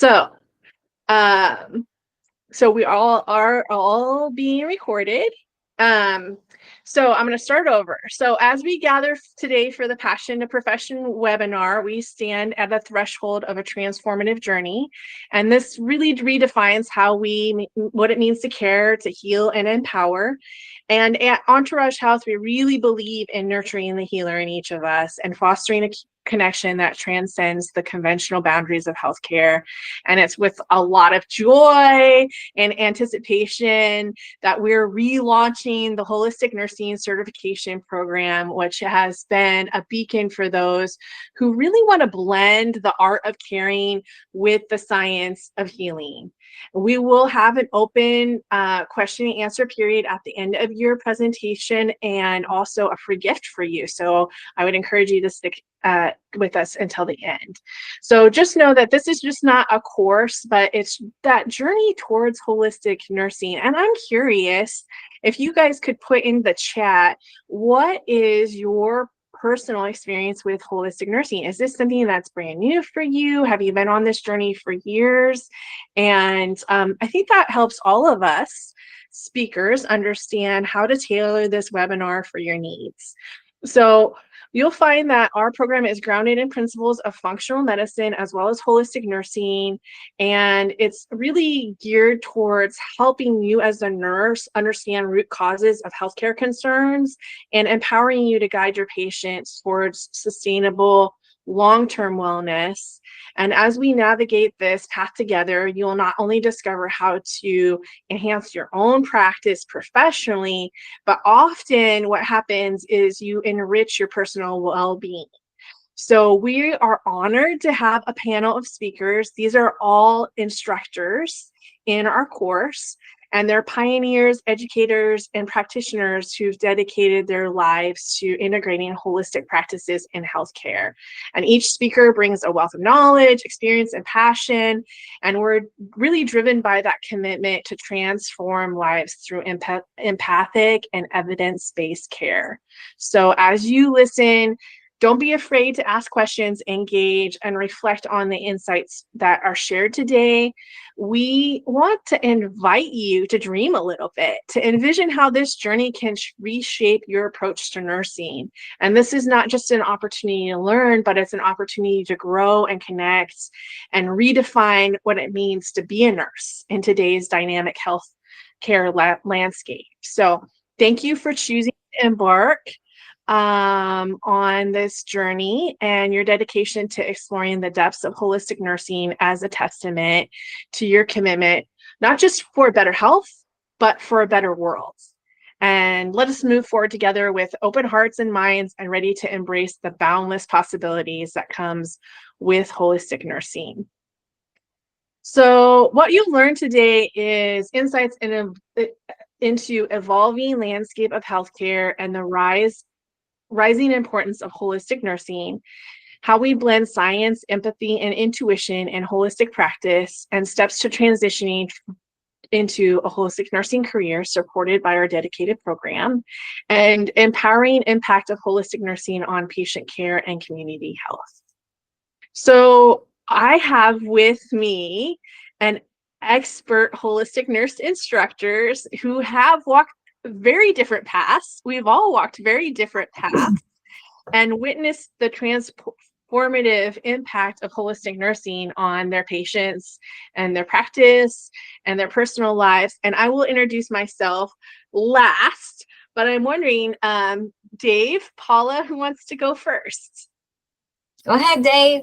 So, um, so we are all being recorded. Um, so I'm going to start over. So as we gather today for the Passion to Profession webinar, we stand at the threshold of a transformative journey. And this really redefines what it means to care, to heal, and empower. And at Entourage Health, we really believe in nurturing the healer in each of us and fostering a connection that transcends the conventional boundaries of healthcare. And it's with a lot of joy and anticipation that we're relaunching the Holistic Nursing Certification Program, which has been a beacon for those who really want to blend the art of caring with the science of healing. We will have an open question and answer period at the end of your presentation, and also a free gift for you. So I would encourage you to stick with us until the end. So just know that this is just not a course, but it's that journey towards holistic nursing. And I'm curious if you guys could put in the chat, what is your personal experience with holistic nursing? Is this something that's brand new for you? Have you been on this journey for years? And I think that helps all of us speakers understand how to tailor this webinar for your needs. So you'll find that our program is grounded in principles of functional medicine as well as holistic nursing. And it's really geared towards helping you as a nurse understand root causes of healthcare concerns and empowering you to guide your patients towards sustainable long-term wellness. And as we navigate this path together, you will not only discover how to enhance your own practice professionally, but often what happens is you enrich your personal well-being. So we are honored to have a panel of speakers. These are all instructors in our course, and they're pioneers, educators, and practitioners who've dedicated their lives to integrating holistic practices in healthcare. And each speaker brings a wealth of knowledge, experience, and passion, and we're really driven by that commitment to transform lives through empathic and evidence-based care. So as you listen, don't be afraid to ask questions, engage, and reflect on the insights that are shared today. We want to invite you to dream a little bit, to envision how this journey can reshape your approach to nursing. And this is not just an opportunity to learn, but it's an opportunity to grow and connect and redefine what it means to be a nurse in today's dynamic health care landscape. So thank you for choosing to embark on this journey and your dedication to exploring the depths of holistic nursing as a testament to your commitment, not just for better health, but for a better world. And let us move forward together with open hearts and minds and ready to embrace the boundless possibilities that comes with holistic nursing. So what you'll learn today is insights into evolving landscape of healthcare and the rising importance of holistic nursing, how we blend science, empathy, and intuition in holistic practice, and steps to transitioning into a holistic nursing career supported by our dedicated program, and empowering impact of holistic nursing on patient care and community health. So I have with me an expert holistic nurse instructors who have walked very different paths. We've all walked very different paths and witnessed the transformative impact of holistic nursing on their patients and their practice and their personal lives. And I will introduce myself last, but I'm wondering, Dave, Paula, who wants to go first? Go ahead, Dave.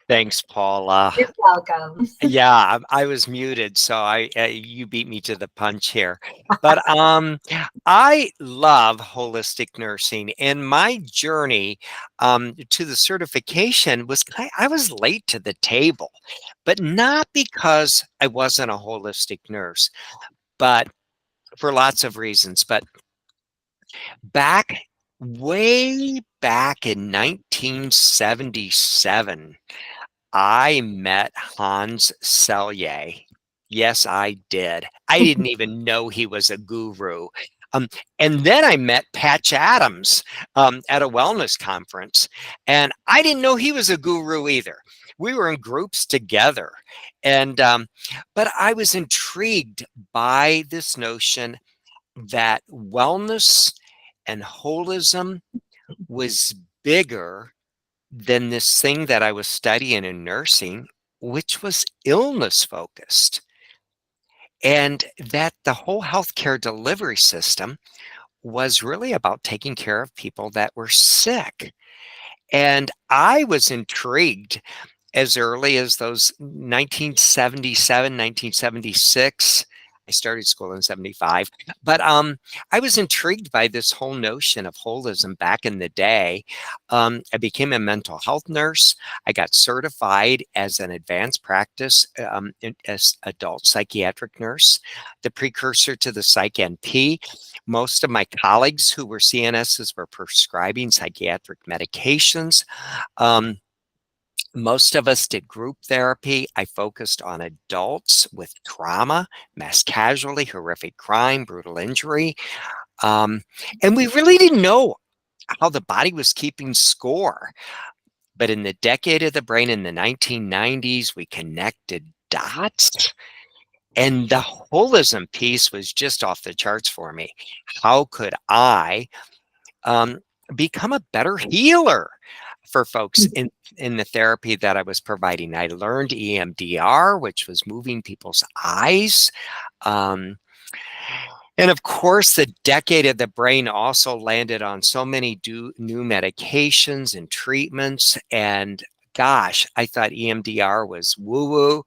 Thanks, Paula. You're welcome. Yeah, I was muted, so you beat me to the punch here. But I love holistic nursing, and my journey to the certification was I was late to the table, but not because I wasn't a holistic nurse, but for lots of reasons. But way back in 1977. I met Hans Selye. Yes, I did. I didn't even know he was a guru. And then I met Patch Adams at a wellness conference, and I didn't know he was a guru either. We were in groups together, and but I was intrigued by this notion that wellness and holism was bigger than this thing that I was studying in nursing, which was illness focused. And that the whole healthcare delivery system was really about taking care of people that were sick. And I was intrigued as early as those 1977, 1976. I started school in 75, but I was intrigued by this whole notion of holism back in the day. I became a mental health nurse. I got certified as an advanced practice as adult psychiatric nurse, the precursor to the Psych NP. Most of my colleagues who were CNSs were prescribing psychiatric medications. Most of us did group therapy. I focused on adults with trauma, mass casualty, horrific crime, brutal injury. And we really didn't know how the body was keeping score. But in the decade of the brain in the 1990s, we connected dots. And the holism piece was just off the charts for me. How could I become a better healer for folks in the therapy that I was providing? I learned EMDR, which was moving people's eyes. And of course, the decade of the brain also landed on so many new medications and treatments. And gosh, I thought EMDR was woo-woo.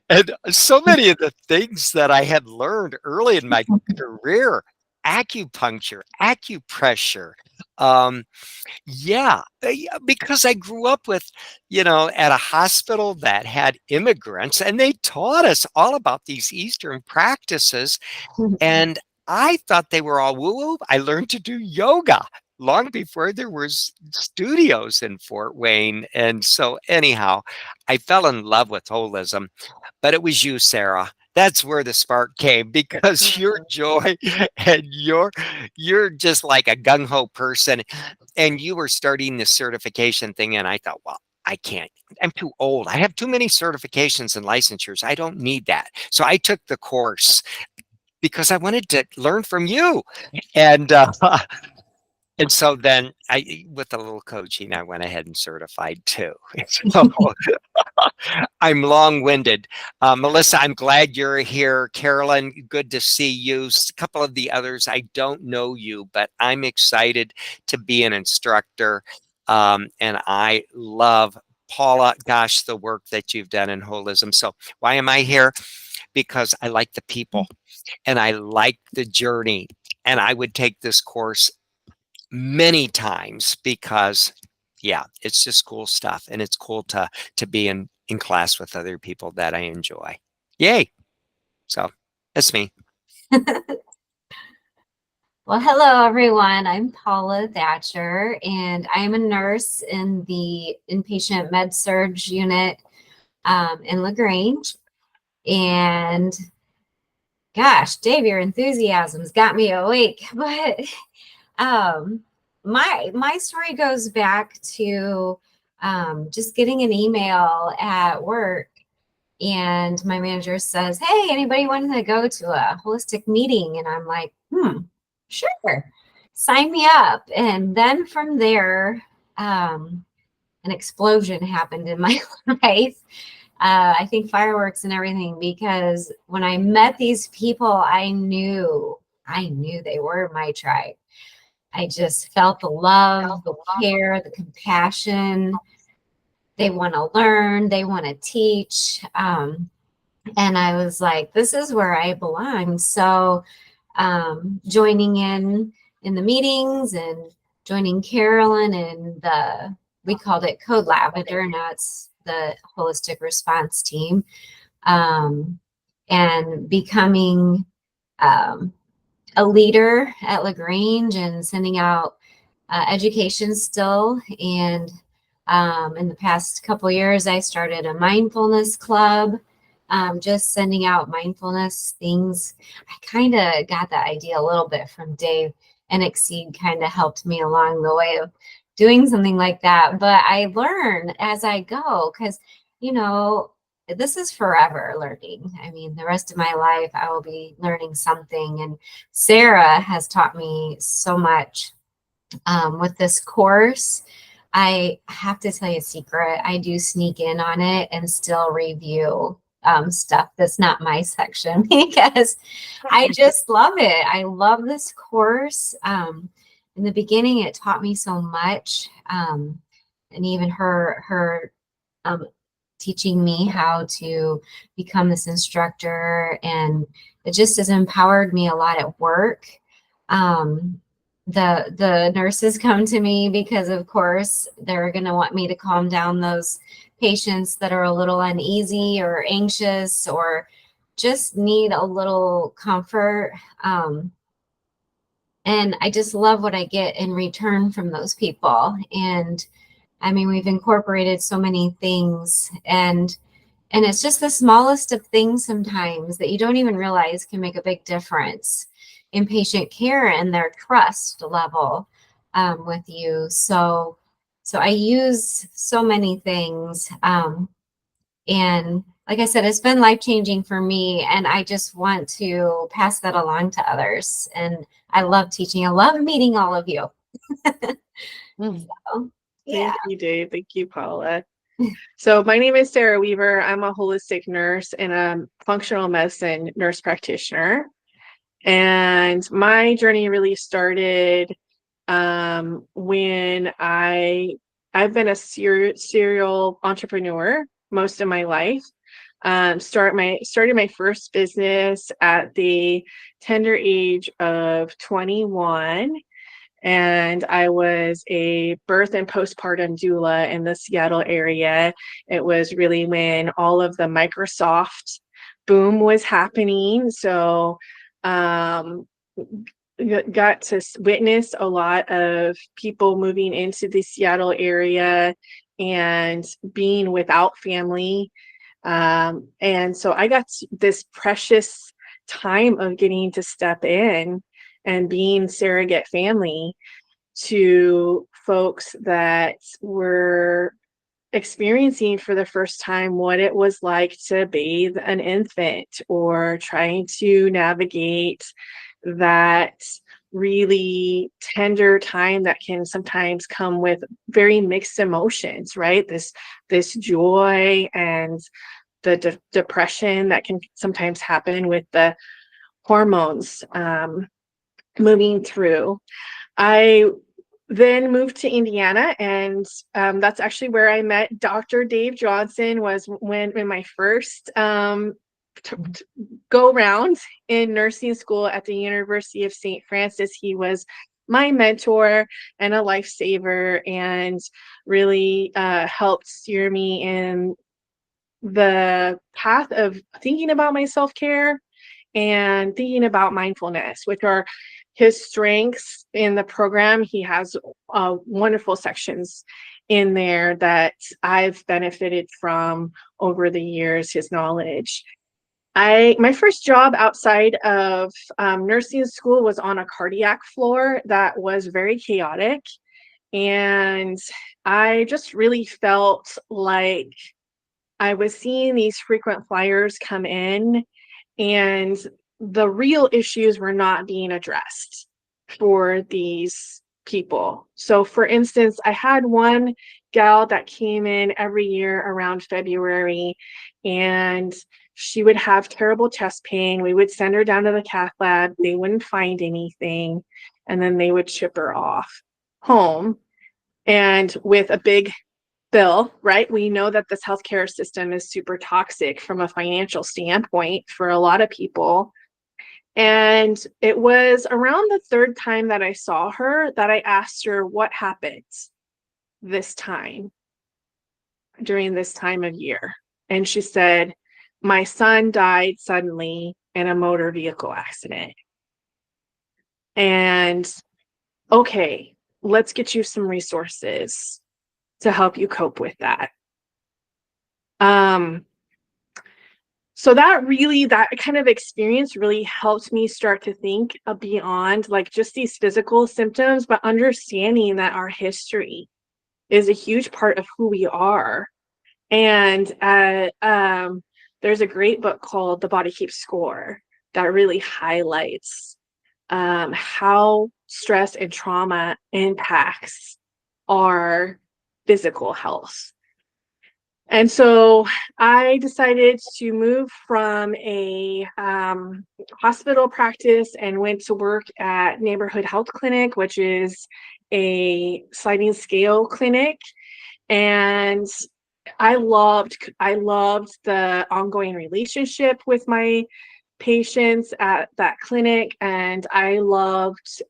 And so many of the things that I had learned early in my career, acupuncture, acupressure, because I grew up with, at a hospital that had immigrants, and they taught us all about these Eastern practices. And I thought they were all woo-woo. I learned to do yoga long before there was studios in Fort Wayne. And so anyhow, I fell in love with holism, but it was you, Sarah. That's where the spark came, because your joy and you're just like a gung-ho person, and you were starting this certification thing. And I thought, well, I can't. I'm too old. I have too many certifications and licensures. I don't need that. So I took the course because I wanted to learn from you. And and so then with a little coaching, I went ahead and certified too. So I'm long-winded. Melissa, I'm glad you're here. Carolyn, good to see you. A couple of the others, I don't know you, but I'm excited to be an instructor. And I love, Paula, gosh, the work that you've done in holism. So why am I here? Because I like the people and I like the journey. And I would take this course many times because it's just cool stuff, and it's cool to be in class with other people that I enjoy. Yay. So that's me. Well, hello, everyone. I'm Paula Thatcher, and I'm a nurse in the inpatient med-surg unit in LaGrange. And gosh, Dave, your enthusiasm's got me awake. But my story goes back to just getting an email at work, and my manager says, "Hey, anybody want to go to a holistic meeting?" And I'm like, sure, sign me up. And then from there, an explosion happened in my life. I think fireworks and everything, because when I met these people, I knew they were my tribe. I just felt the love, the care, the compassion. They want to learn, they want to teach. And I was like, this is where I belong. So joining in the meetings and joining Carolyn in we called it Code Lavender, now it's the Holistic Response Team, and becoming a leader at LaGrange and sending out education still. And in the past couple years, I started a mindfulness club just sending out mindfulness things. I kind of got that idea a little bit from Dave, and Exceed kind of helped me along the way of doing something like that. But I learn as I go because, you know, this is forever learning. I mean, the rest of my life, I will be learning something. And Sarah has taught me so much with this course. I have to tell you a secret. I do sneak in on it and still review stuff that's not my section because I just love it. I love this course. In the beginning, it taught me so much. And even her um, teaching me how to become this instructor, and it just has empowered me a lot at work. Um, the nurses come to me because, of course, they're going to want me to calm down those patients that are a little uneasy or anxious or just need a little comfort. And I just love what I get in return from those people. And I mean, we've incorporated so many things, and it's just the smallest of things sometimes that you don't even realize can make a big difference in patient care and their trust level with you. So I use so many things. And like I said, it's been life-changing for me, and I just want to pass that along to others. And I love teaching. I love meeting all of you. So, yeah. Thank you, Dave. Thank you, Paula. So my name is Sarah Weaver. I'm a holistic nurse and a functional medicine nurse practitioner. And my journey really started when I've been a serial entrepreneur most of my life. Started my first business at the tender age of 21. And I was a birth and postpartum doula in the Seattle area. It was really when all of the Microsoft boom was happening. So got to witness a lot of people moving into the Seattle area and being without family. And so I got this precious time of getting to step in and being surrogate family to folks that were experiencing for the first time what it was like to bathe an infant or trying to navigate that really tender time that can sometimes come with very mixed emotions, right? This joy and the depression that can sometimes happen with the hormones moving through. I then moved to Indiana, and that's actually where I met Dr. Dave Johnson. Was when in my first go round in nursing school at the University of St. Francis. He was my mentor and a lifesaver, and really helped steer me in the path of thinking about my self-care and thinking about mindfulness, which are his strengths in the program. He has wonderful sections in there that I've benefited from over the years, his knowledge. My first job outside of nursing school was on a cardiac floor that was very chaotic. And I just really felt like I was seeing these frequent flyers come in, and the real issues were not being addressed for these people. So for instance, I had one gal that came in every year around February, and she would have terrible chest pain. We would send her down to the cath lab. They wouldn't find anything, and then they would ship her off home, and with a big bill, right? We know that this healthcare system is super toxic from a financial standpoint for a lot of people. And it was around the third time that I saw her that I asked her what happened this time, during this time of year. And she said, my son died suddenly in a motor vehicle accident. And okay, let's get you some resources to help you cope with that. So that kind of experience really helped me start to think beyond like just these physical symptoms, but understanding that our history is a huge part of who we are. And there's a great book called The Body Keeps Score that really highlights how stress and trauma impacts our physical health. And so I decided to move from a hospital practice and went to work at Neighborhood Health Clinic, which is a sliding scale clinic. And I loved the ongoing relationship with my patients at that clinic, and I loved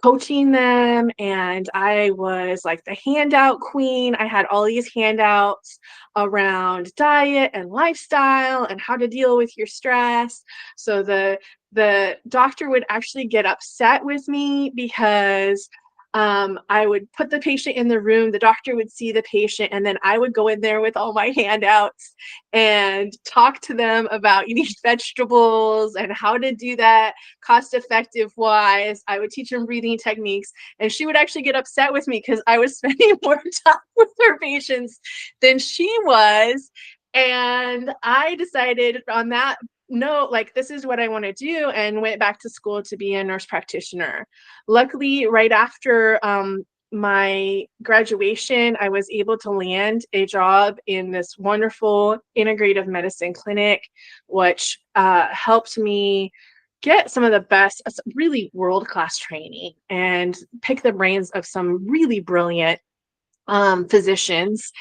coaching them, and I was like the handout queen. I had all these handouts around diet and lifestyle and how to deal with your stress. So the doctor would actually get upset with me because I would put the patient in the room, the doctor would see the patient, and then I would go in there with all my handouts and talk to them about eating vegetables and how to do that cost effective wise. I would teach them breathing techniques, and she would actually get upset with me because I was spending more time with her patients than she was. And I decided on that note, like, this is what I want to do, and went back to school to be a nurse practitioner. Luckily, right after my graduation, I was able to land a job in this wonderful integrative medicine clinic, which helped me get some of the best, really world-class training and pick the brains of some really brilliant physicians.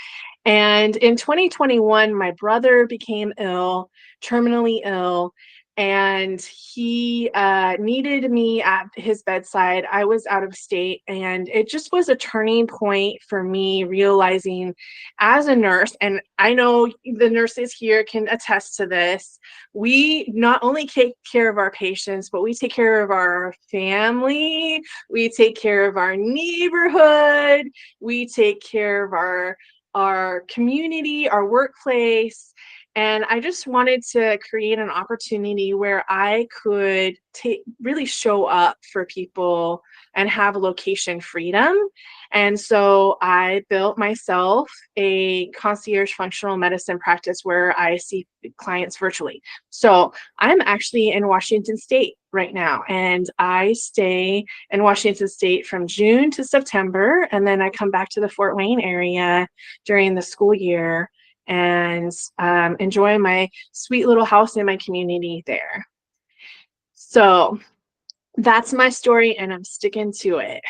And in 2021, my brother became ill, terminally ill, and he needed me at his bedside. I was out of state, and it just was a turning point for me realizing as a nurse, and I know the nurses here can attest to this, we not only take care of our patients, but we take care of our family, we take care of our neighborhood, we take care of our community, our workplace. And I just wanted to create an opportunity where I could really show up for people and have location freedom. And so I built myself a concierge functional medicine practice where I see clients virtually. So I'm actually in Washington State right now, and I stay in Washington State from June to September, and then I come back to the Fort Wayne area during the school year and enjoy my sweet little house in my community there. So that's my story, and I'm sticking to it.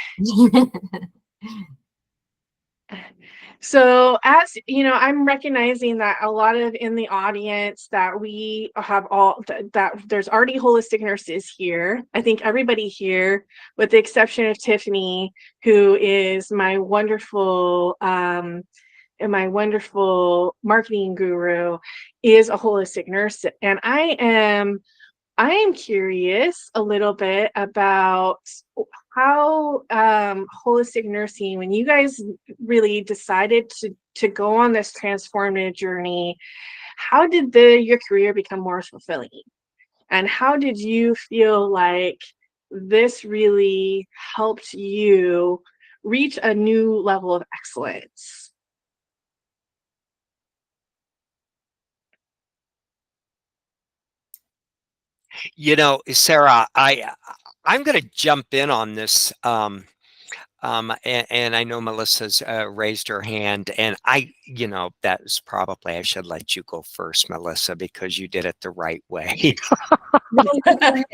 So as you know, I'm recognizing that a lot of in the audience that we have that there's already holistic nurses here. I think everybody here, with the exception of Tiffany, who is my wonderful marketing guru, is a holistic nurse. And I am curious a little bit about how holistic nursing, when you guys really decided to go on this transformative journey, how did your career become more fulfilling? And how did you feel like this really helped you reach a new level of excellence? You know, Sarah, I'm going to jump in on this. And I know Melissa's raised her hand, and that is probably, I should let you go first, Melissa, because you did it the right way. No, go ahead.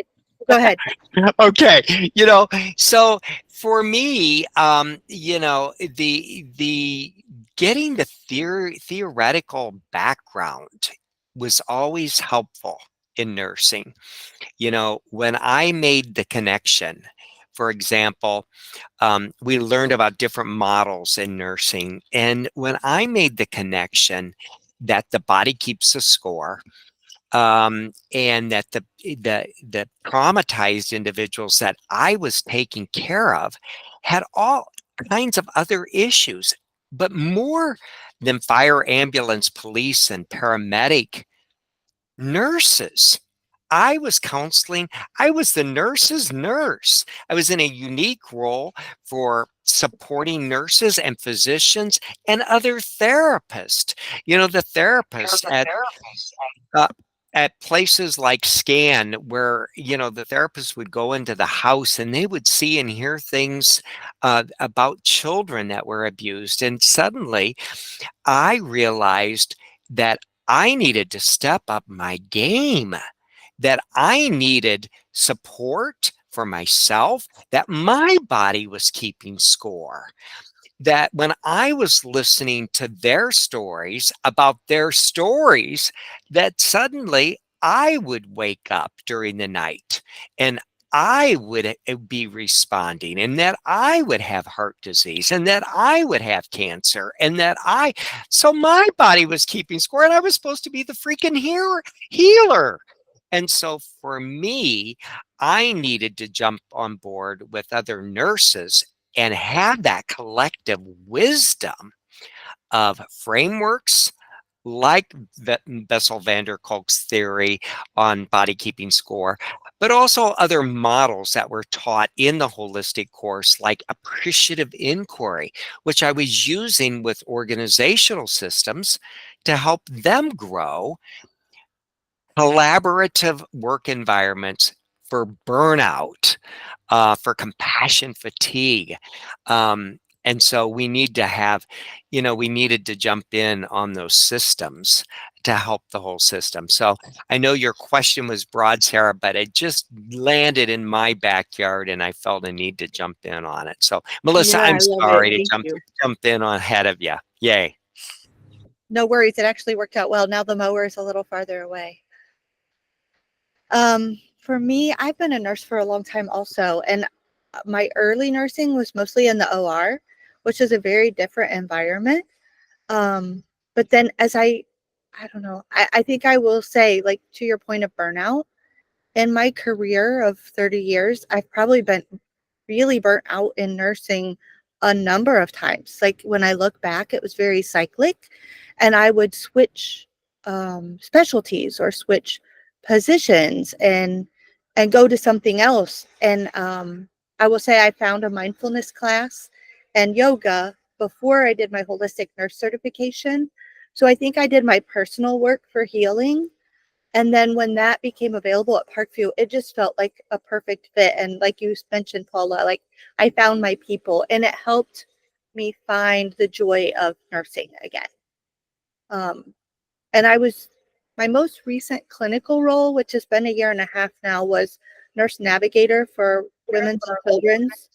Go ahead. Okay. So for me, the getting the theoretical background was always helpful in nursing. When I made the connection, for example, we learned about different models in nursing. And when I made the connection that the body keeps a score, and that the traumatized individuals that I was taking care of had all kinds of other issues, But more than fire, ambulance, police, and paramedic, nurses. I was counseling. I was the nurse's nurse. I was in a unique role for supporting nurses and physicians and other therapists. The therapists uh, at places like Scan, where the therapists would go into the house and they would see and hear things about children that were abused, and suddenly I realized that I needed to step up my game, that I needed support for myself, that my body was keeping score, that when I was listening to their stories about their stories, that suddenly I would wake up during the night and I would be responding, and that I would have heart disease, and that I would have cancer, and so my body was keeping score, and I was supposed to be the freaking healer. And so for me, I needed to jump on board with other nurses and have that collective wisdom of frameworks like Bessel van der Kolk's theory on body keeping score, but also other models that were taught in the holistic course, like appreciative inquiry, which I was using with organizational systems to help them grow, collaborative work environments for burnout, for compassion fatigue. And so we need to have, we needed to jump in on those systems to help the whole system. So I know your question was broad, Sarah, but it just landed in my backyard and I felt a need to jump in on it. So Melissa, Yeah, I'm I love sorry it. to Thank you. jump in on ahead of you. Yay. No worries. It actually worked out well. Now the mower is a little farther away. For me, I've been a nurse for a long time also, and my early nursing was mostly in the OR, which is a very different environment. But then I don't know, I think I will say, like, to your point of burnout, in my career of 30 years, I've probably been really burnt out in nursing a number of times. Like, when I look back, it was very cyclic, and I would switch specialties or switch positions and go to something else. And I will say I found a mindfulness class and yoga before I did my holistic nurse certification. So I think I did my personal work for healing, and then when that became available at Parkview, it just felt like a perfect fit. And like you mentioned, Paula, like, I found my people and it helped me find the joy of nursing again. And my most recent clinical role, which has been a year and a half now, was nurse navigator for women's and children's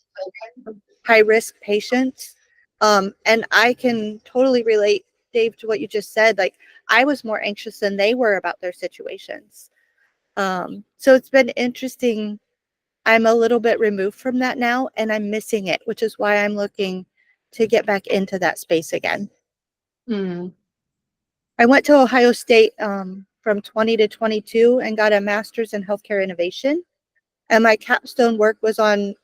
high risk patients. And I can totally relate, Dave, to what you just said. Like, I was more anxious than they were about their situations. So it's been interesting. I'm a little bit removed from that now, and I'm missing it, which is why I'm looking to get back into that space again. Mm. I went to Ohio State from 20 to 22 and got a master's in healthcare innovation. And my capstone work was on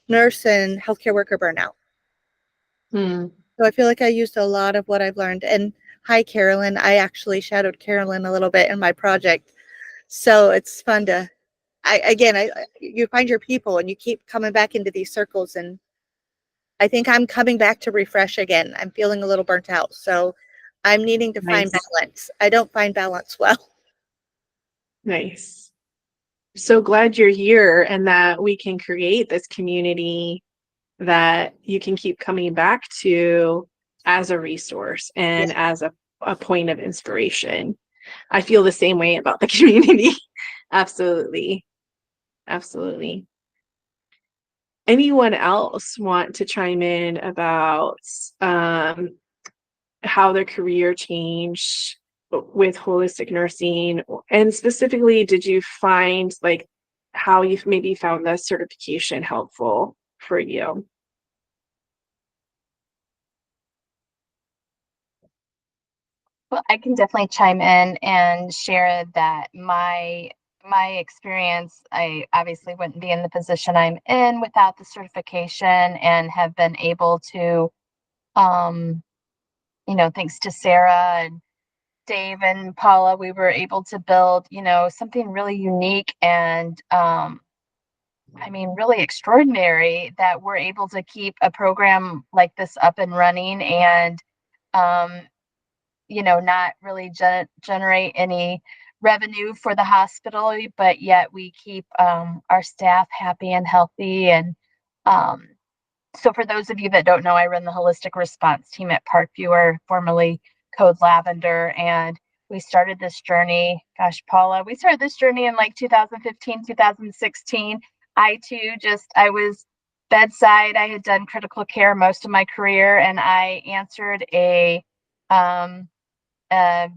nurse and healthcare worker burnout. Mm. So I feel like I used a lot of what I've learned. And hi, Carolyn. I actually shadowed Carolyn a little bit in my project. So it's fun to, you find your people and you keep coming back into these circles. And I think I'm coming back to refresh again. I'm feeling a little burnt out. So I'm needing to find Nice. balance. I don't find balance well. Nice. So glad you're here and that we can create this community that you can keep coming back to as a resource and as a point of inspiration. I feel the same way about the community. Absolutely. Absolutely. Anyone else want to chime in about how their career changed with holistic nursing? And specifically, did you find like how you've maybe found the certification helpful for you? Well, I can definitely chime in and share that my experience, I obviously wouldn't be in the position I'm in without the certification, and have been able to Thanks to Sarah and Dave and Paula, we were able to build, something really unique and, really extraordinary, that we're able to keep a program like this up and running and, um, not really generate any revenue for the hospital, but yet we keep our staff happy and healthy. And um, so for those of you that don't know, I run the holistic response team at Parkview, or formerly Code Lavender. And we started this journey, gosh, Paula, we started this journey in like 2015, 2016. I was bedside. I had done critical care most of my career, and I answered um, a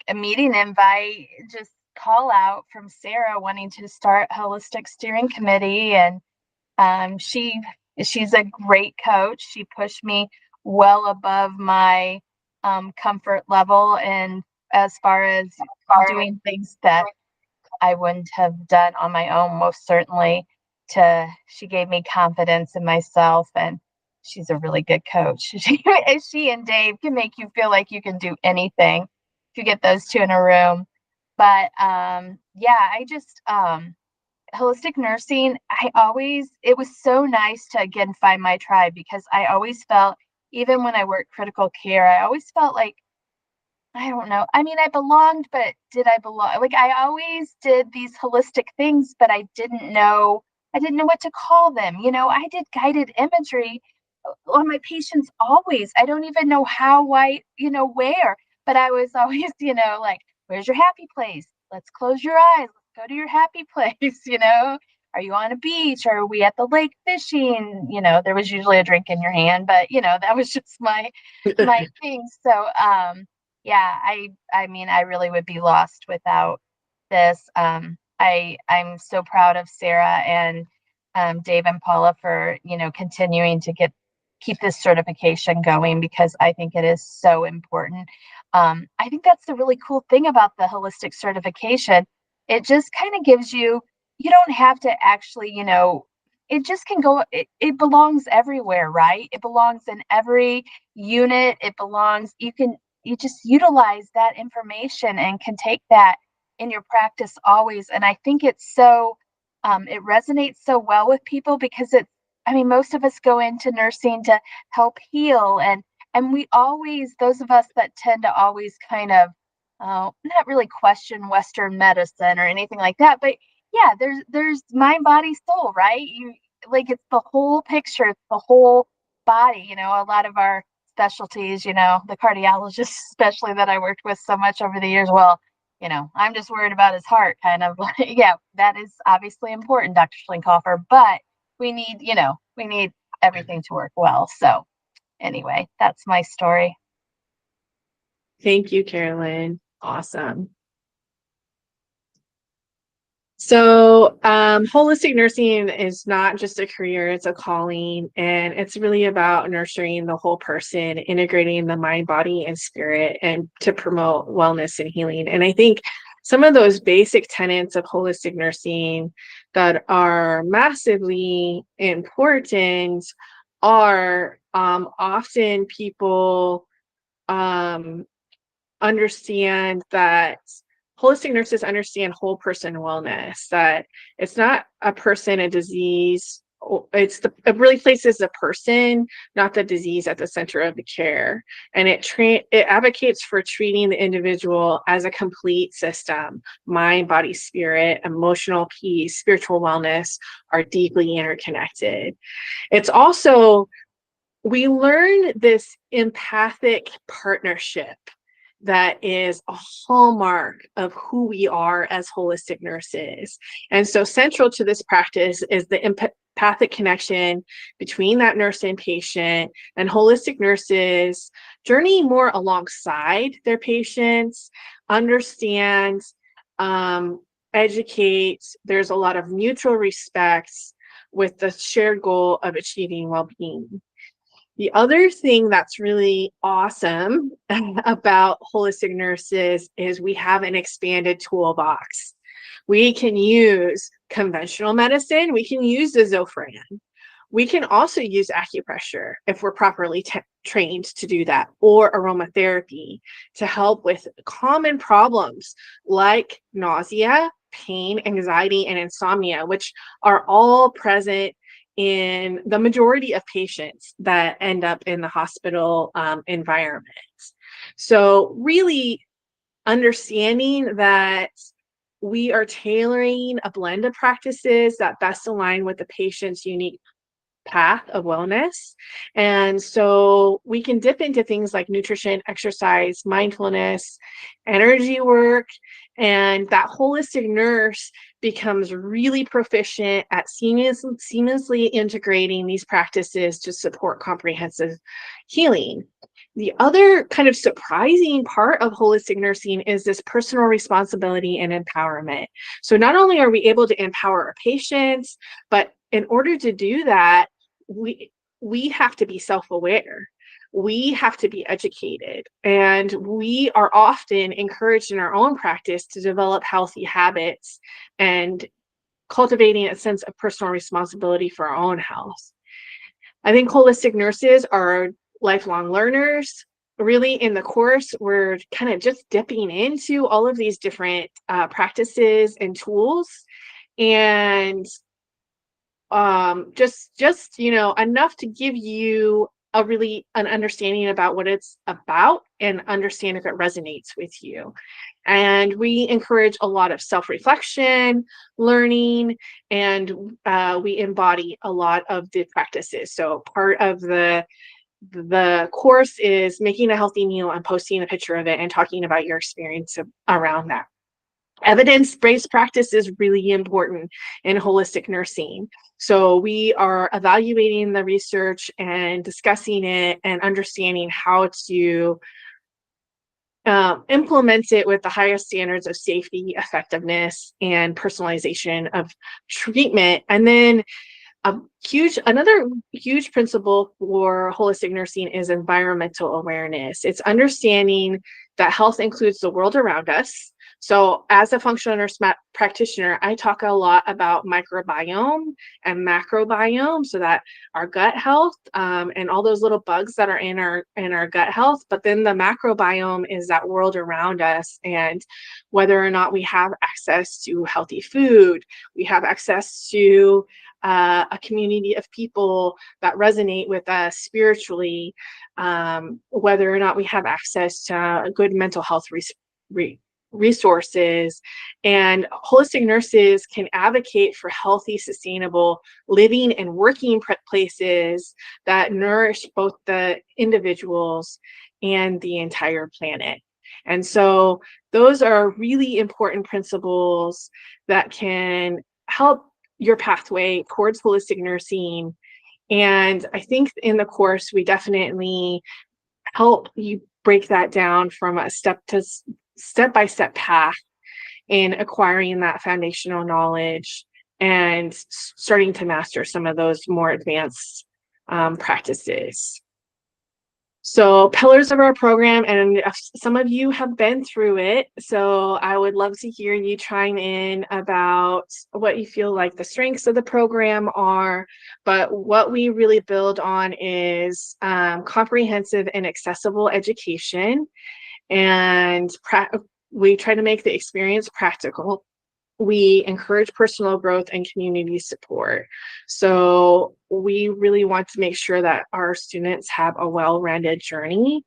a meeting invite, just call out from Sarah wanting to start holistic steering committee. And she's a great coach. She pushed me well above my comfort level, and as far as doing things that I wouldn't have done on my own, most certainly. She gave me confidence in myself, and she's a really good coach. She and Dave can make you feel like you can do anything if you get those two in a room. But yeah, I just holistic nursing, it was so nice to again find my tribe, because I always felt, even when I worked critical care, I always felt like, I don't know. I mean, I belonged, but did I belong? Like, I always did these holistic things, but I didn't know what to call them. I did guided imagery on my patients always. I don't even know how, why, where, but I was always, like, where's your happy place? Let's close your eyes. Let's go to your happy place. Are you on a beach? Are we at the lake fishing? There was usually a drink in your hand, but that was just my thing. So, yeah, I really would be lost without this. I'm so proud of Sarah and Dave and Paula for continuing to keep this certification going, because I think it is so important. I think that's the really cool thing about the holistic certification. It just kind of gives you don't have to actually, it just can go, it belongs everywhere, right? It belongs in every unit. You just utilize that information and can take that in your practice always. And I think it's it resonates so well with people, because most of us go into nursing to help heal. And we always, those of us that tend to always kind of, not really question Western medicine or anything like that, but yeah, there's mind, body, soul, right? It's the whole picture, it's the whole body. A lot of our specialties, the cardiologists especially that I worked with so much over the years, well, I'm just worried about his heart, kind of. Yeah, that is obviously important, Dr. Schlinkhofer, but we need everything to work well. So anyway, that's my story. Thank you, Carolyn. Awesome. So, holistic nursing is not just a career, it's a calling, and it's really about nurturing the whole person, integrating the mind, body, and spirit, and to promote wellness and healing. And I think some of those basic tenets of holistic nursing that are massively important are often people understand that holistic nurses understand whole person wellness, that it's not a person, a disease. It really places the person, not the disease, at the center of the care. And it advocates for treating the individual as a complete system. Mind, body, spirit, emotional peace, spiritual wellness are deeply interconnected. It's also, we learn this empathic partnership that is a hallmark of who we are as holistic nurses. And so central to this practice is the empathic connection between that nurse and patient, and holistic nurses journey more alongside their patients, understand, educate. There's a lot of mutual respect with the shared goal of achieving well-being. The other thing that's really awesome about holistic nurses is we have an expanded toolbox. We can use conventional medicine. We can use the Zofran. We can also use acupressure if we're properly trained to do that, or aromatherapy to help with common problems like nausea, pain, anxiety, and insomnia, which are all present in the majority of patients that end up in the hospital environment. So really understanding that we are tailoring a blend of practices that best align with the patient's unique path of wellness. And so we can dip into things like nutrition, exercise, mindfulness, energy work, and that holistic nurse becomes really proficient at seamlessly integrating these practices to support comprehensive healing. The other kind of surprising part of holistic nursing is this personal responsibility and empowerment. So not only are we able to empower our patients, but in order to do that, we have to be self-aware. We have to be educated, and we are often encouraged in our own practice to develop healthy habits and cultivating a sense of personal responsibility for our own health. I think holistic nurses are lifelong learners. Really, in the course, we're kind of just dipping into all of these different practices and tools, and just enough to give you an understanding about what it's about and understand if it resonates with you. And we encourage a lot of self-reflection, learning, and we embody a lot of the practices. So part of the course is making a healthy meal and posting a picture of it and talking about your experience around that. Evidence-based practice is really important in holistic nursing. So we are evaluating the research and discussing it and understanding how to implement it with the highest standards of safety, effectiveness, and personalization of treatment. And then another huge principle for holistic nursing is environmental awareness. It's understanding that health includes the world around us. So as a functional nurse practitioner, I talk a lot about microbiome and macrobiome, so that our gut health and all those little bugs that are in our gut health. But then the macrobiome is that world around us, and whether or not we have access to healthy food, we have access to a community of people that resonate with us spiritually, whether or not we have access to good mental health resources. And holistic nurses can advocate for healthy, sustainable living and working places that nourish both the individuals and the entire planet. And so those are really important principles that can help your pathway towards holistic nursing. And I think in the course, we definitely help you break that down from a step-by-step path in acquiring that foundational knowledge and starting to master some of those more advanced practices. So pillars of our program, and some of you have been through it, so I would love to hear you chime in about what you feel like the strengths of the program are. But what we really build on is comprehensive and accessible education, and we try to make the experience practical. We encourage personal growth and community support. So we really want to make sure that our students have a well-rounded journey.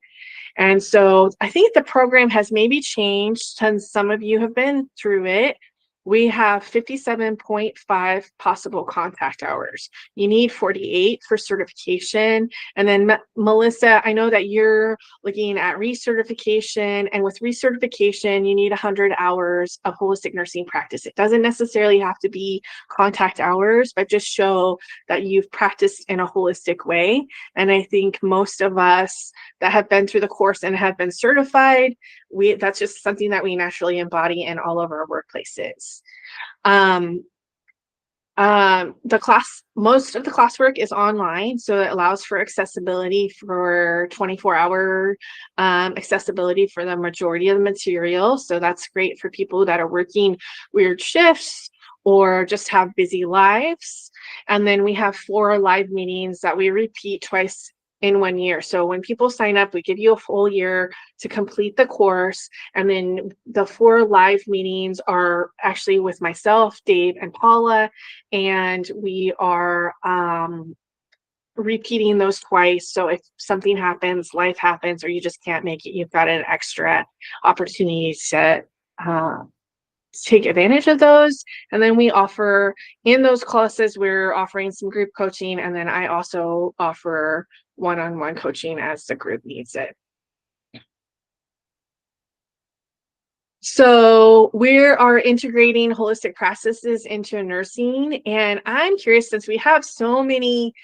And so I think the program has maybe changed since some of you have been through it. We have 57.5 possible contact hours. You need 48 for certification. And then Melissa, I know that you're looking at recertification, and with recertification, you need 100 hours of holistic nursing practice. It doesn't necessarily have to be contact hours, but just show that you've practiced in a holistic way. And I think most of us that have been through the course and have been certified, that's just something that we naturally embody in all of our workplaces. Most of the classwork is online, so it allows for accessibility for 24-hour accessibility for the majority of the material. So that's great for people that are working weird shifts or just have busy lives. And then we have 4 live meetings that we repeat twice in 1 year. So when people sign up, we give you a full year to complete the course. And then the 4 live meetings are actually with myself, Dave, and Paula. And we are repeating those twice. So if something happens, life happens, or you just can't make it, you've got an extra opportunity to take advantage of those. And then we offer in those classes, we're offering some group coaching. And then I also offer one-on-one coaching as the group needs it. So we are integrating holistic practices into nursing. And I'm curious, since we have so many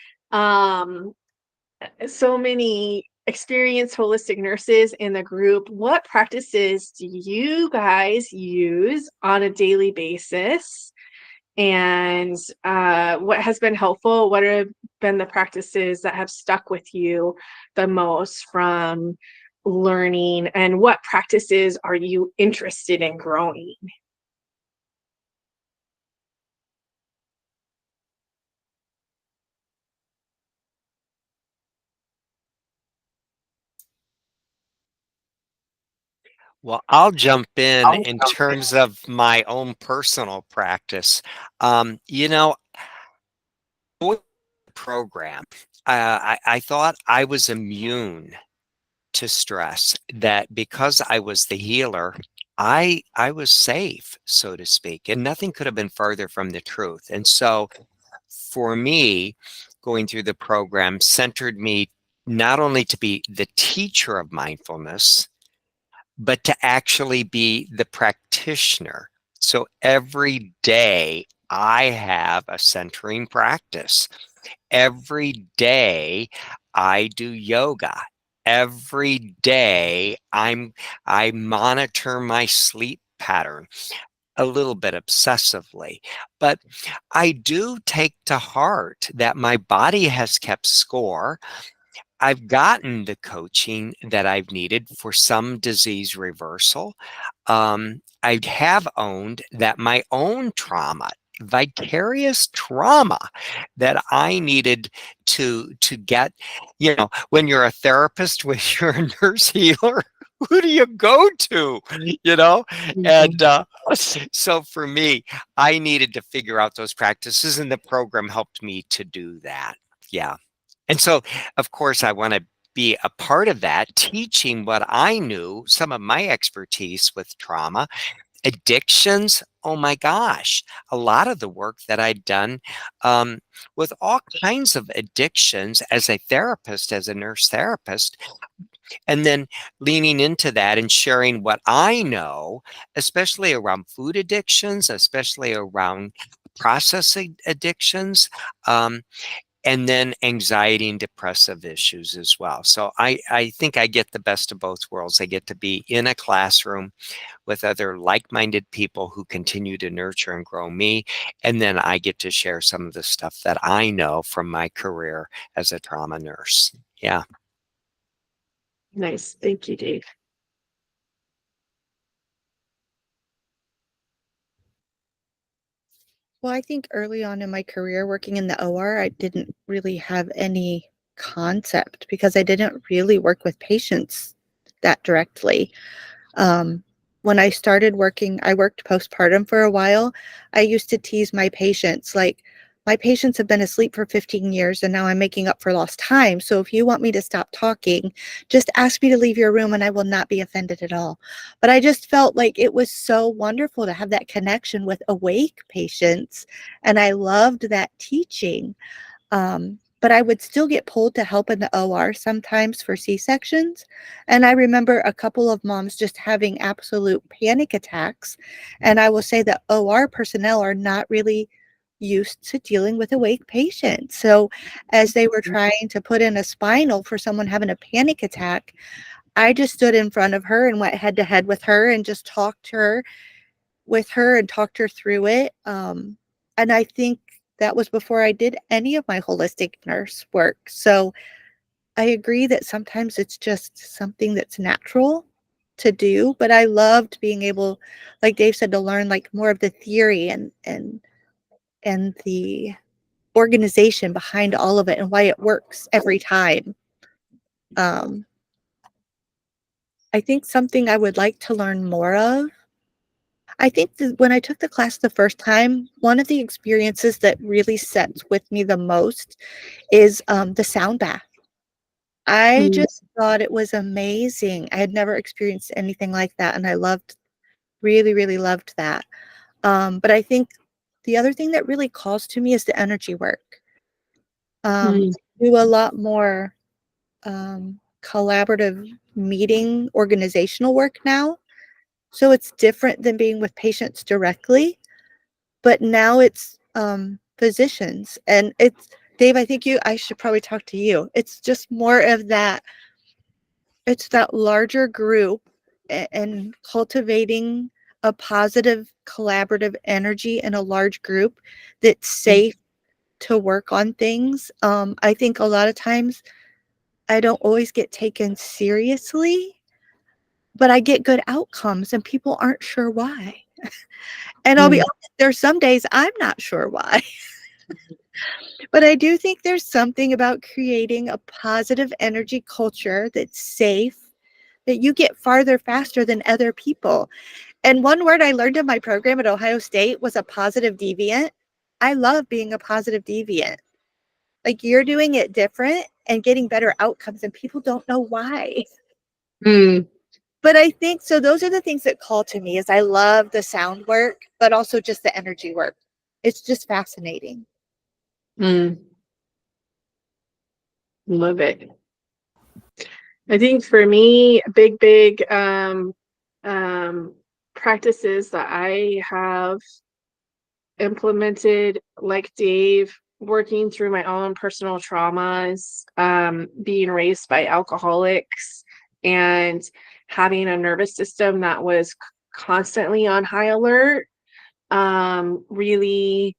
experienced holistic nurses in the group, what practices do you guys use on a daily basis? And what has been helpful? What have been the practices that have stuck with you the most from learning? And what practices are you interested in growing? Well, I'll jump in terms of my own personal practice. You know, with the program, I thought I was immune to stress, that because I was the healer, I was safe, so to speak, and nothing could have been further from the truth. And so for me, going through the program centered me not only to be the teacher of mindfulness, but to actually be the practitioner. So every day I have a centering practice. Every day I do yoga. Every day I monitor my sleep pattern a little bit obsessively. But I do take to heart that my body has kept score. I've gotten the coaching that I've needed for some disease reversal. I have owned that my own trauma, vicarious trauma that I needed to get, when you're a therapist, when you're a nurse healer, who do you go to? You know? And so for me, I needed to figure out those practices, and the program helped me to do that. Yeah. And so, of course, I want to be a part of that, teaching what I knew, some of my expertise with trauma, addictions. Oh my gosh, a lot of the work that I'd done with all kinds of addictions as a therapist, as a nurse therapist, and then leaning into that and sharing what I know, especially around food addictions, especially around processing addictions. And then anxiety and depressive issues as well. So I think I get the best of both worlds. I get to be in a classroom with other like-minded people who continue to nurture and grow me. And then I get to share some of the stuff that I know from my career as a trauma nurse. Yeah. Nice. Thank you, Dave. Well, I think early on in my career working in the OR, I didn't really have any concept because I didn't really work with patients that directly. When I started working, I worked postpartum for a while. I used to tease my patients, like, my patients have been asleep for 15 years and now I'm making up for lost time. So if you want me to stop talking, just ask me to leave your room and I will not be offended at all. But I just felt like it was so wonderful to have that connection with awake patients. And I loved that teaching. But I would still get pulled to help in the OR sometimes for C-sections. And I remember a couple of moms just having absolute panic attacks. And I will say that OR personnel are not really used to dealing with awake patients. So as they were trying to put in a spinal for someone having a panic attack, I just stood in front of her and went head to head with her and just talked to her and talked her through it. And I think that was before I did any of my holistic nurse work. So I agree that sometimes it's just something that's natural to do, but I loved being able, like Dave said, to learn like more of the theory and the organization behind all of it and why it works every time. I think something I would like to learn more of. I think that when I took the class the first time, one of the experiences that really sets with me the most is the sound bath. I just thought it was amazing. I had never experienced anything like that, and I really, really loved that. But I think the other thing that really calls to me is the energy work. Do a lot more collaborative meeting organizational work now. So it's different than being with patients directly, but now it's physicians. And it's, Dave, I should probably talk to you. It's just more of that, it's that larger group and cultivating a positive collaborative energy in a large group that's safe to work on things. I think a lot of times I don't always get taken seriously, but I get good outcomes and people aren't sure why. And I'll be honest, there's some days I'm not sure why. But I do think there's something about creating a positive energy culture that's safe, that you get farther faster than other people. And one word I learned in my program at Ohio State was a positive deviant. I love being a positive deviant. Like, you're doing it different and getting better outcomes, and people don't know why. But I think, so those are the things that call to me, is I love the sound work, but also just the energy work. It's just fascinating. Love it. I think for me, big practices that I have implemented, like Dave, working through my own personal traumas, being raised by alcoholics, and having a nervous system that was constantly on high alert, really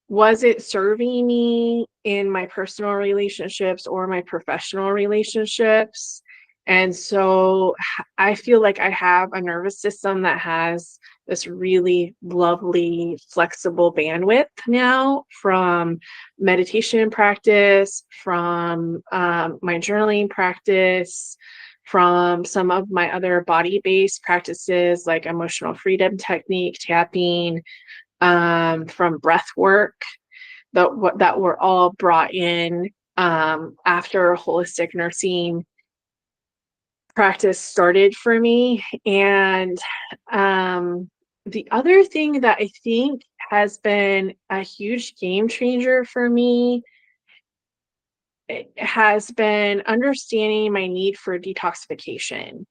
wasn't serving me in my personal relationships or my professional relationships. And so I feel like I have a nervous system that has this really lovely, flexible bandwidth now, from meditation practice, from my journaling practice, from some of my other body-based practices like emotional freedom technique, tapping, from breath work, that were all brought in after holistic nursing practice started for me. And the other thing that I think has been a huge game changer for me has been understanding my need for detoxification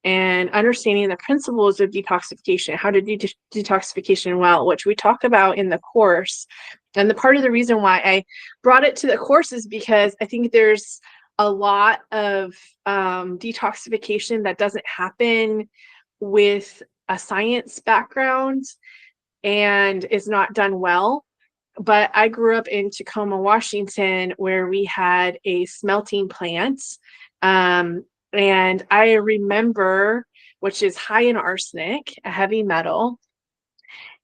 and understanding the principles of detoxification, how to do detoxification well, which we talk about in the course. And the part of the reason why I brought it to the course is because I think there's a lot of detoxification that doesn't happen with a science background and is not done well. But I grew up in Tacoma, Washington, where we had a smelting plant. And I remember, which is high in arsenic, a heavy metal.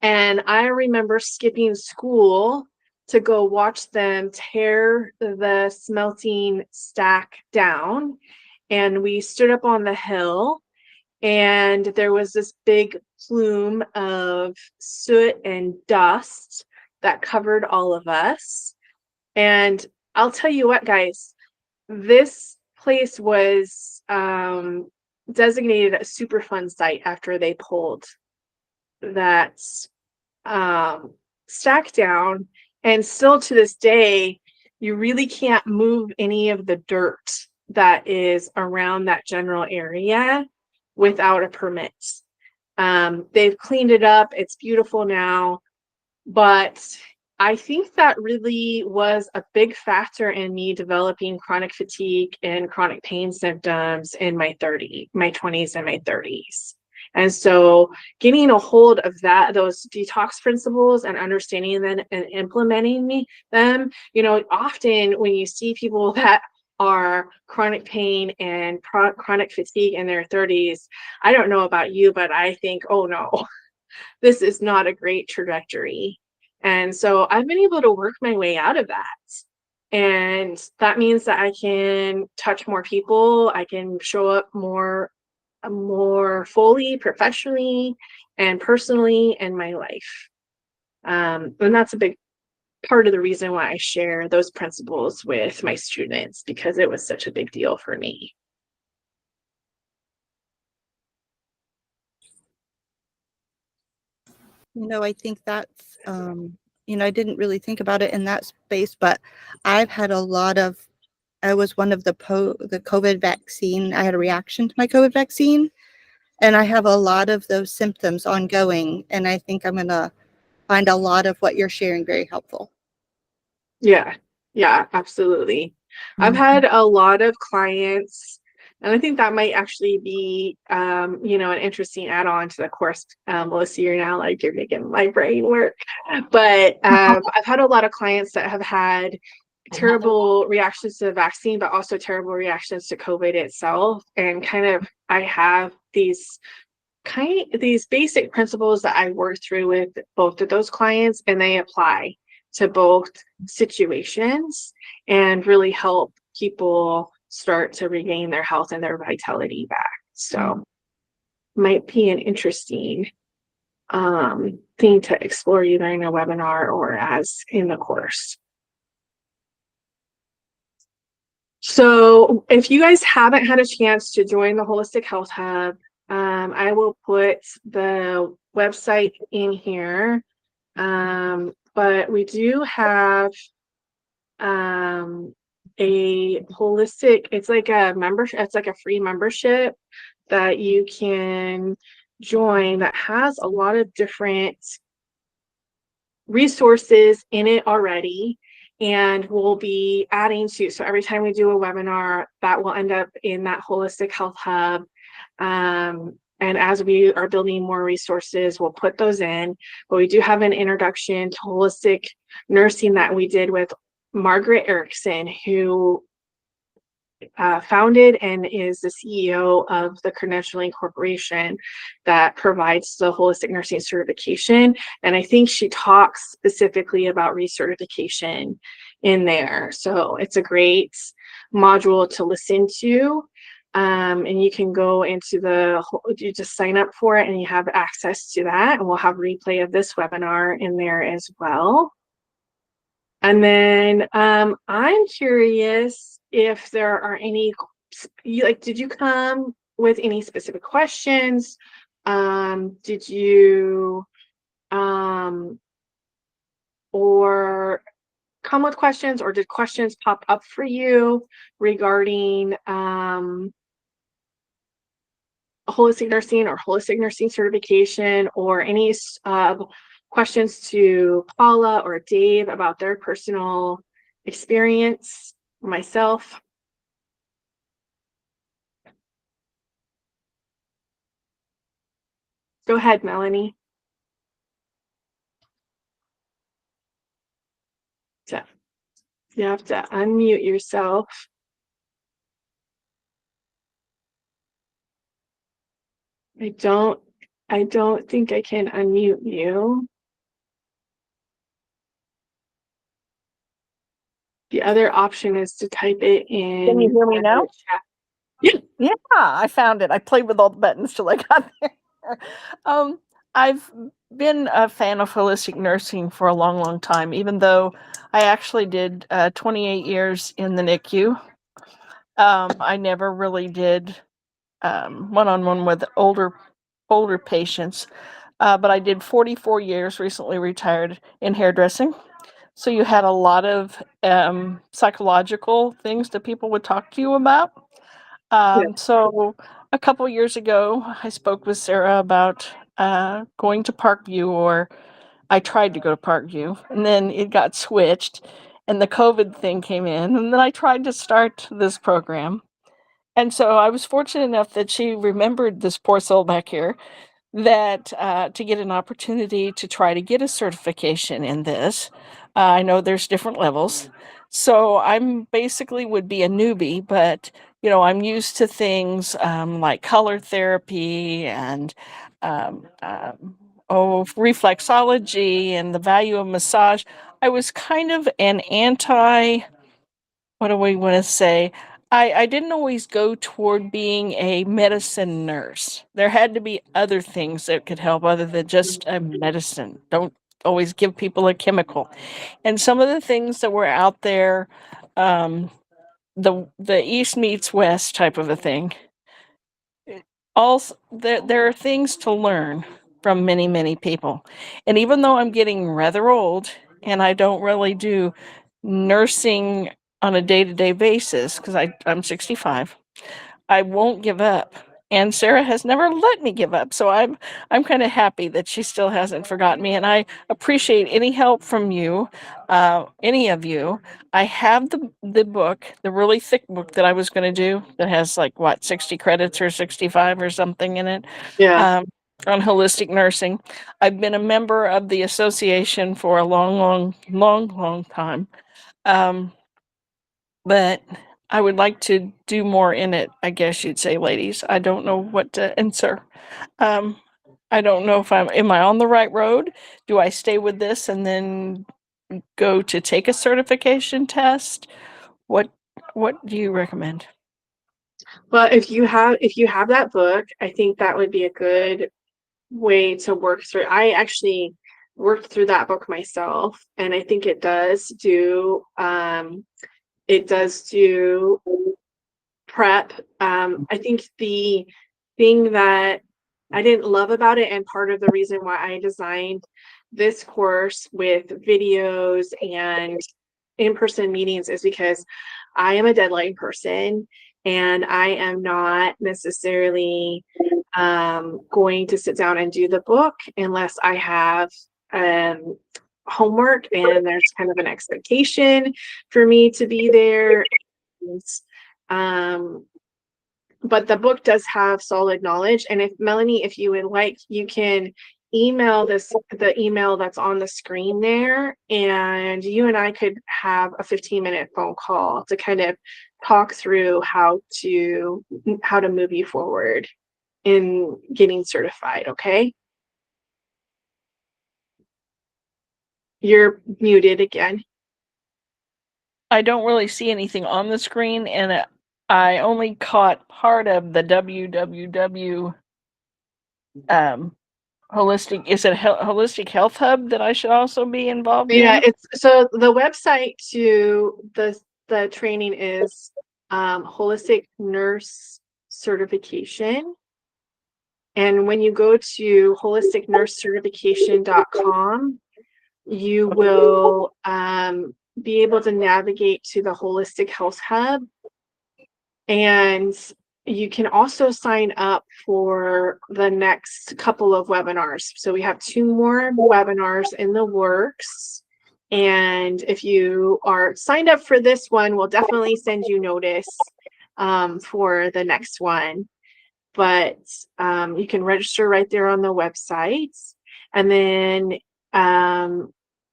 And I remember skipping school to go watch them tear the smelting stack down. And we stood up on the hill, and there was this big plume of soot and dust that covered all of us. And I'll tell you what, guys, this place was designated a Superfund site after they pulled that stack down. And still to this day, you really can't move any of the dirt that is around that general area without a permit. They've cleaned it up. It's beautiful now. But I think that really was a big factor in me developing chronic fatigue and chronic pain symptoms in my 20s and my 30s. And so getting a hold of those detox principles and understanding them and implementing them, often when you see people that are chronic pain and chronic fatigue in their 30s, I don't know about you, but I think, oh no, this is not a great trajectory. And so I've been able to work my way out of that. And that means that I can touch more people. I can show up more fully, professionally and personally in my life. And that's a big part of the reason why I share those principles with my students, because it was such a big deal for me. I think that's, I didn't really think about it in that space, but I've had a lot of, I was one of the COVID vaccine. I had a reaction to my COVID vaccine, and I have a lot of those symptoms ongoing. And I think I'm going to find a lot of what you're sharing very helpful. Yeah, absolutely. I've had a lot of clients, and I think that might actually be, an interesting add-on to the course. Melissa, you're now like, you're making my brain work. But I've had a lot of clients that have had terrible reactions to the vaccine, but also terrible reactions to COVID itself. And I have these basic principles that I work through with both of those clients, and they apply to both situations and really help people start to regain their health and their vitality back. So might be an interesting thing to explore either in a webinar or as in the course. So if you guys haven't had a chance to join the Holistic Health Hub, I will put the website in here. But we do have a holistic, it's like a membership, it's like a free membership that you can join that has a lot of different resources in it already, and we'll be adding to. So every time we do a webinar, that will end up in that Holistic Health Hub. And as we are building more resources, we'll put those in. But we do have an introduction to holistic nursing that we did with Margaret Erickson, who founded and is the CEO of the credentialing corporation that provides the holistic nursing certification. And I think she talks specifically about recertification in there. So it's a great module to listen to. And you can go into you just sign up for it and you have access to that. And we'll have replay of this webinar in there as well. And then I'm curious if there are any, did you come with any specific questions? Did you, or come with questions, or did questions pop up for you regarding holistic nursing or holistic nursing certification, or any questions to Paula or Dave about their personal experience, myself? Go ahead, Melanie. So you have to unmute yourself. I don't think I can unmute you. The other option is to type it in. Can you hear me now? Yeah. Yeah, I found it. I played with all the buttons till I got there. I've been a fan of holistic nursing for a long, long time, even though I actually did 28 years in the NICU. I never really did one-on-one with older patients, but I did 44 years, recently retired, in hairdressing. So you had a lot of psychological things that people would talk to you about. So a couple years ago, I spoke with Sarah about going to Parkview, or I tried to go to Parkview, and then it got switched, and the COVID thing came in, and then I tried to start this program. And so I was fortunate enough that she remembered this poor soul back here, that to get an opportunity to try to get a certification in this. I know there's different levels. So I'm basically would be a newbie, but I'm used to things like color therapy and reflexology and the value of massage, I was kind of an anti, what do we want to say? I didn't always go toward being a medicine nurse. There had to be other things that could help other than just a medicine. Don't always give people a chemical. And some of the things that were out there, um, the East meets West type of a thing. Also, there are things to learn from many, many people. And even though I'm getting rather old and I don't really do nursing on a day-to-day basis, because I'm 65, I won't give up. And Sarah has never let me give up. So I'm kind of happy that she still hasn't forgotten me. And I appreciate any help from you, any of you. I have the book, the really thick book that I was going to do that has like what, 60 credits or 65 or something in it. Yeah. On holistic nursing. I've been a member of the association for a long time. But I would like to do more in it, I guess you'd say, ladies. I don't know what to answer. Um, I don't know if am I on the right road? Do I stay with this and then go to take a certification test? What what do you recommend? Well, if you have that book, I think that would be a good way to work through. I actually worked through that book myself, and I think it does do prep. I think the thing that I didn't love about it, and part of the reason why I designed this course with videos and in-person meetings, is because I am a deadline person, and I am not necessarily going to sit down and do the book unless I have homework and there's kind of an expectation for me to be there. Um, but the book does have solid knowledge. And if Melanie, if you would like, you can email the email that's on the screen there, and you and I could have a 15-minute phone call to kind of talk through how to move you forward in getting certified. Okay. You're muted again. I don't really see anything on the screen, and I only caught part of the www holistic. Is it holistic health hub that I should also be involved Yeah, in? it's so the website to the training is holistic nurse certification. And when you go to holisticnursecertification.com, you will be able to navigate to the Holistic Health Hub. And you can also sign up for the next couple of webinars. So we have 2 more webinars in the works. And if you are signed up for this one, we'll definitely send you notice for the next one. But you can register right there on the website, and then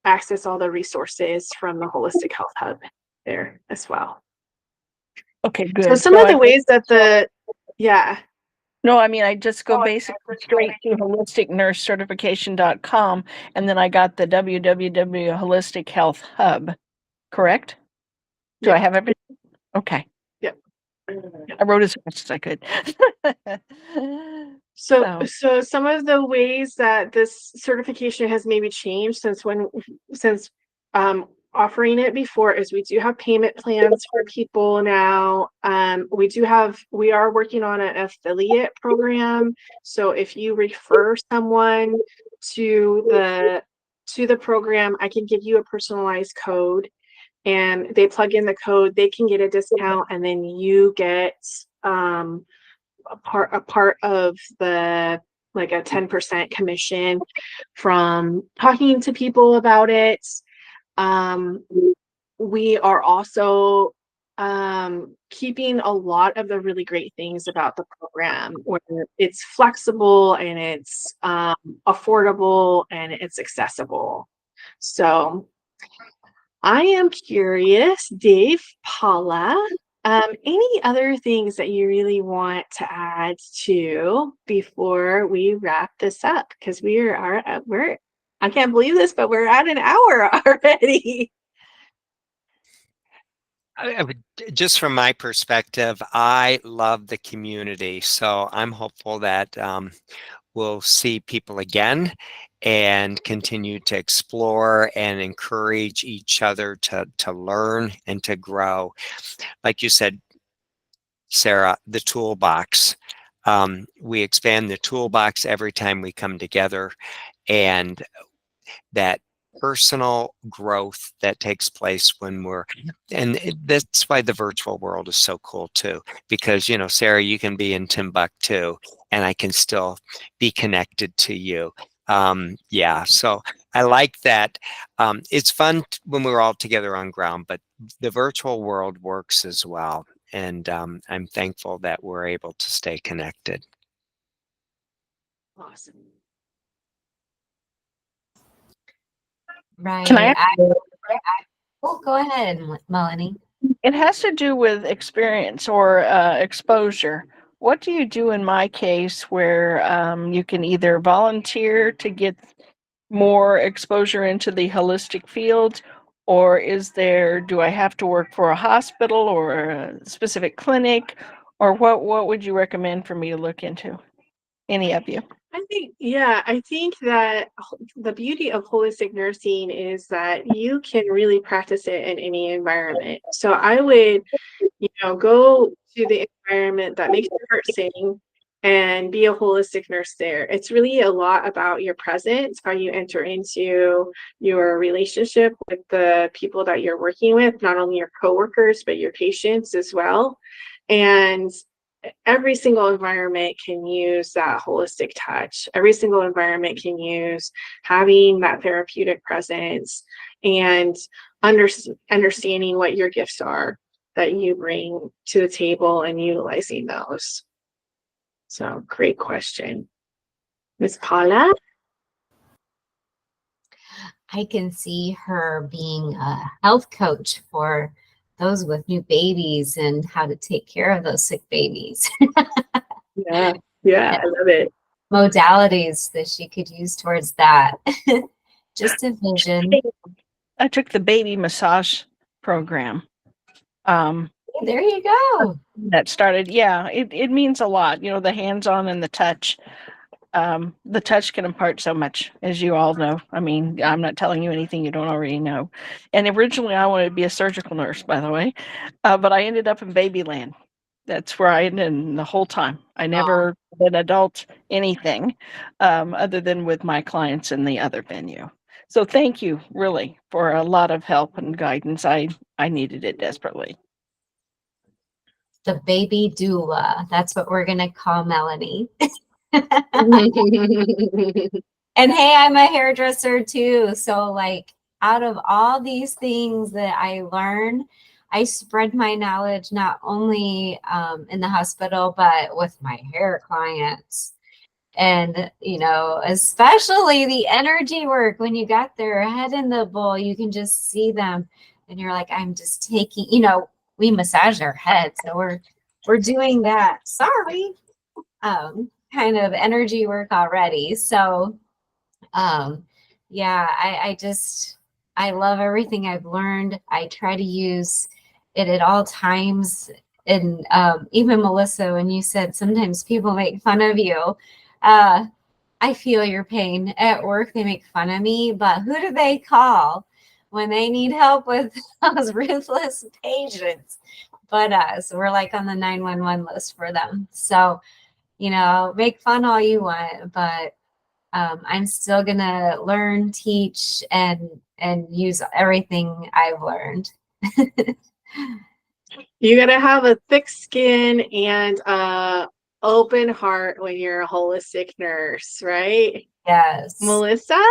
access all the resources from the Holistic Health Hub there as well. Okay, good. So some of the ways that No, I mean, I just go basically straight to holisticnursecertification.com, and then I got the www holistic health hub, correct? Do I have everything? Okay. Yep. I wrote as much as I could. So some of the ways that this certification has maybe changed since offering it before is we do have payment plans for people now. We are working on an affiliate program. So if you refer someone to the program, I can give you a personalized code, and they plug in the code, they can get a discount, and then you get a part of the, like, a 10% commission from talking to people about it. We are also keeping a lot of the really great things about the program, where it's flexible and it's affordable and it's accessible. So I am curious, Dave, Paula, Any other things that you really want to add to before we wrap this up? Because I can't believe this, but we're at an hour already. Just from my perspective, I love the community. So I'm hopeful that we'll see people again and continue to explore and encourage each other to learn and to grow. Like you said, Sarah, the toolbox. We expand the toolbox every time we come together, and that personal growth that takes place when that's why the virtual world is so cool too, because Sarah, you can be in Timbuktu and I can still be connected to you. Yeah, so I like that. It's fun when we're all together on ground, but the virtual world works as well, and I'm thankful that we're able to stay connected. Awesome. Right. Can I Oh, go ahead, Melanie. It has to do with experience or exposure. What do you do in my case where you can either volunteer to get more exposure into the holistic field, or do I have to work for a hospital or a specific clinic, or what would you recommend for me to look into? Any of you? I think that the beauty of holistic nursing is that you can really practice it in any environment. So I would, go to the environment that makes your heart sing and be a holistic nurse there. It's really a lot about your presence, how you enter into your relationship with the people that you're working with, not only your coworkers, but your patients as well. And every single environment can use that holistic touch. Every single environment can use having that therapeutic presence and understanding what your gifts are that you bring to the table and utilizing those. So great question. Ms. Paula? I can see her being a health coach for those with new babies and how to take care of those sick babies. Yeah, I love it. Modalities that she could use towards that. Just a vision. I took the baby massage program. There you go. That started, yeah, it means a lot, the hands-on and the touch. The touch can impart so much, as you all know. I mean, I'm not telling you anything you don't already know. And originally I wanted to be a surgical nurse, by the way, but I ended up in Babyland. That's where I ended the whole time. I never did adult anything other than with my clients in the other venue. So thank you really for a lot of help and guidance. I needed it desperately. The baby doula. That's what we're going to call Melanie. And hey, I'm a hairdresser too. So like out of all these things that I learn, I spread my knowledge not only in the hospital, but with my hair clients. And, especially the energy work when you got their head in the bowl, you can just see them and you're like, I'm just taking, we massage their heads. So we're doing that. Sorry. Kind of energy work already. So, I love everything I've learned. I try to use it at all times. And even Melissa, when you said sometimes people make fun of you, I feel your pain at work. They make fun of me, but who do they call when they need help with those ruthless patients? But so we're like on the 911 list for them. So, make fun all you want, but I'm still gonna learn, teach, and use everything I've learned. You gotta have a thick skin and open heart when you're a holistic nurse, right? Yes. Melissa?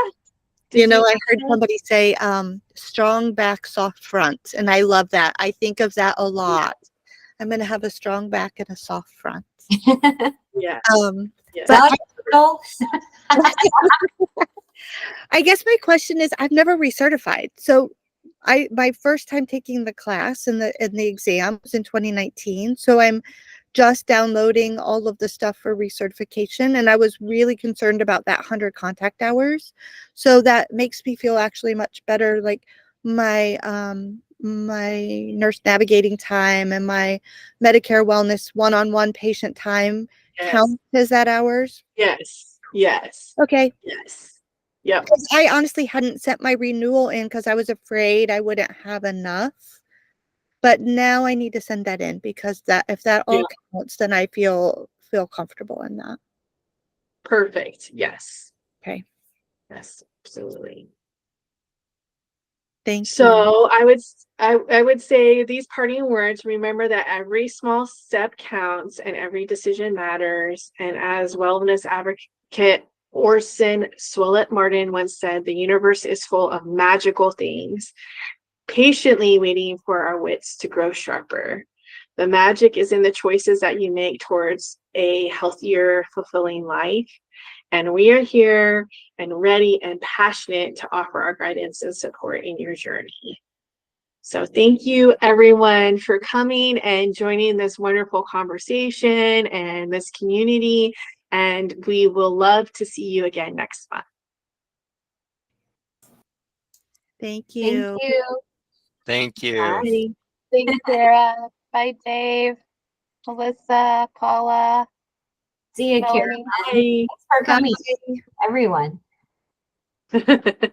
I heard somebody say strong back, soft front, and I love that. I think of that a lot. I'm going to have a strong back and a soft front. Yeah. But I guess my question is, I've never recertified. So my first time taking the class and the exam was in 2019. So I'm just downloading all of the stuff for recertification, and I was really concerned about that 100 contact hours. So that makes me feel actually much better. Like my my nurse navigating time and my Medicare wellness one-on-one patient time Yes. count as that hours. Yes. Yes. Okay. Yes. Yep. Because I honestly hadn't sent my renewal in because I was afraid I wouldn't have enough. But now I need to send that in because that if that all counts, then I feel comfortable in that. Perfect. Yes. Okay. Yes, absolutely. Thank you. So I would say these parting words, remember that every small step counts and every decision matters. And as wellness advocate Orson Swillett Martin once said, the universe is full of magical things, patiently waiting for our wits to grow sharper. The magic is in the choices that you make towards a healthier, fulfilling life. And we are here and ready and passionate to offer our guidance and support in your journey. So thank you everyone for coming and joining this wonderful conversation and this community. And we will love to see you again next month. Thank you. Thank you. Thank you. Bye. Thanks, Sarah. Bye, Dave, Melissa, Paula. See you, Melanie. Caroline. Thanks for coming, Bye. everyone. Bye.